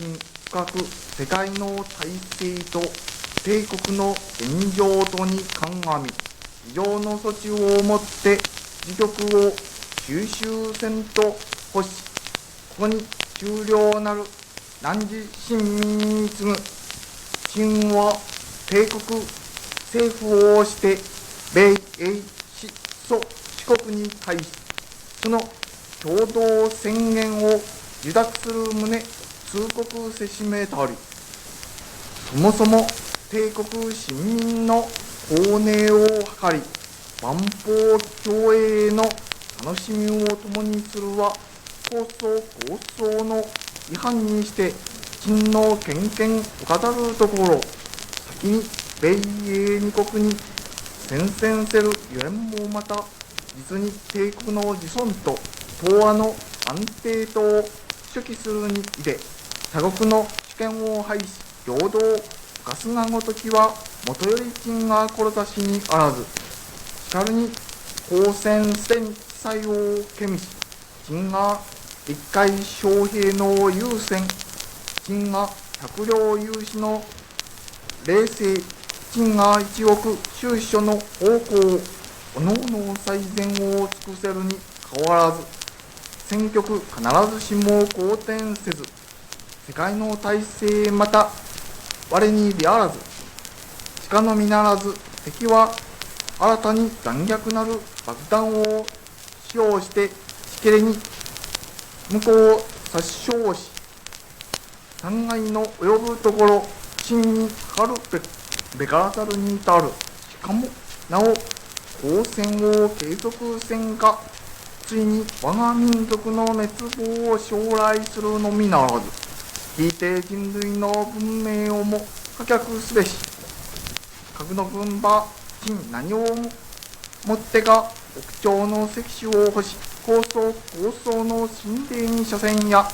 秦深く世界の体制と帝国の現状とに鑑み、以上の措置をもって自局を収集せんと欲し、ここに終了なる汝臣民に次ぐ秦は帝国政府をして米英四蘇四国に対し、その共同宣言を受諾する旨通告せしめたり、そもそも帝国市民の公寧を図り、万邦共栄の楽しみを共にするは構想の違反にして秦の権限を飾るところ、先に米英二国に宣戦せるゆえんもまた、実に帝国の自尊と東亜の安定とを初期するにいで、他国の主権を廃し平等を犯すがごときはもとより秦が志にあらず、しかるに公選戦記載をけみし、秦が一回将兵の優先、秦が百両有志の冷静、秦が一億収書の方向をおのおの最善を尽くせるにかかわらず、戦局必ずしも好転せず、世界の体制また我にであらず、しかのみならず敵は新たに残虐なる爆弾を使用してしけれに向こうを殺傷し、残害の及ぶところ秦にかかるべからざるに至る。しかもなお交戦を継続せんか、ついに我が民族の滅亡を将来するのみならず、ひいて人類の文明をも破却すべし。核の軍馬秦何をもってか北朝の石種を欲し、構想の神霊に所詮や、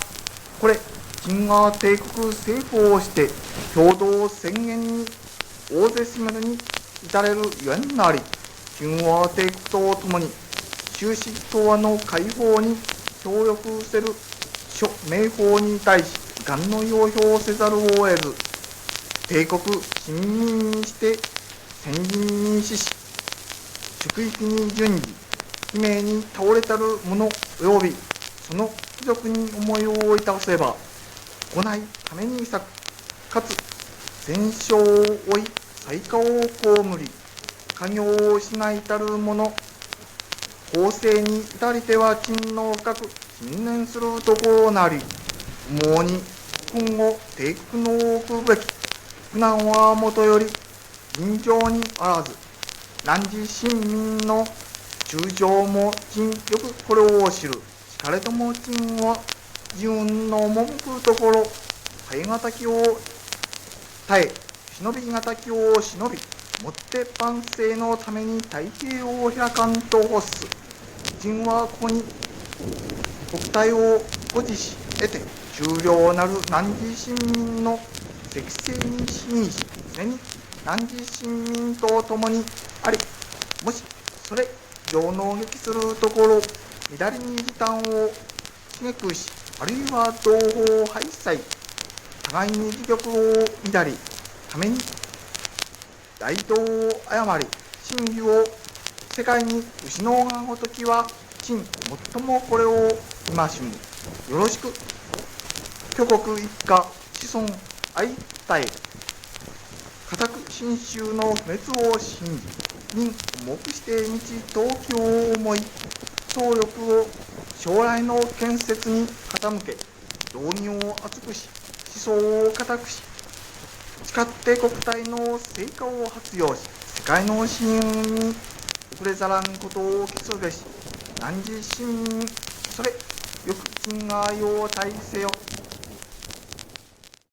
これ秦が帝国政府をして共同宣言に大勢しめるに至れるゆえんなり、秦は帝国とともに終始東亜の解放に協力せる諸名法に対し遺憾の要表せざるを得ず、帝国市民にして先人に死し、祝域に順次悲鳴に倒れたる者及びその貴族に思いをいたせば、来ないために咲く、かつ戦勝を追い災禍を被り、家業を失いたる者、後世に至りては秦の深く信念するところなり、思うに今後帝国の置くべき苦難はもとより尋常にあらず、汝臣民の中将も秦よくこれを知る。しかれども秦は自運の赴くところ、耐え難きを耐え、忍び難きを忍び、もって万世のために太平を開かんと欲す。秦はここに国体を誇示し得て、終了なる汝臣民の適正に信し、常に汝臣民と共にあり、もしそれ上納撃するところ、乱れに時短を刺激し、あるいは同胞廃棄、互いに自玉を乱り、ために大道を誤り、真偽を世界に失うがごときは、秦最もこれを戒しむ。よろしく、挙国一家子孫相絶え、固く信州の不滅を信じ、任重くして道東京を思い、総力を将来の建設に傾け、道義を厚くし、思想を固くし、誓って国体の成果を発揚し、世界の信運に遅れざらんことを期すべし。汝臣民、それよく秦が用体せよ。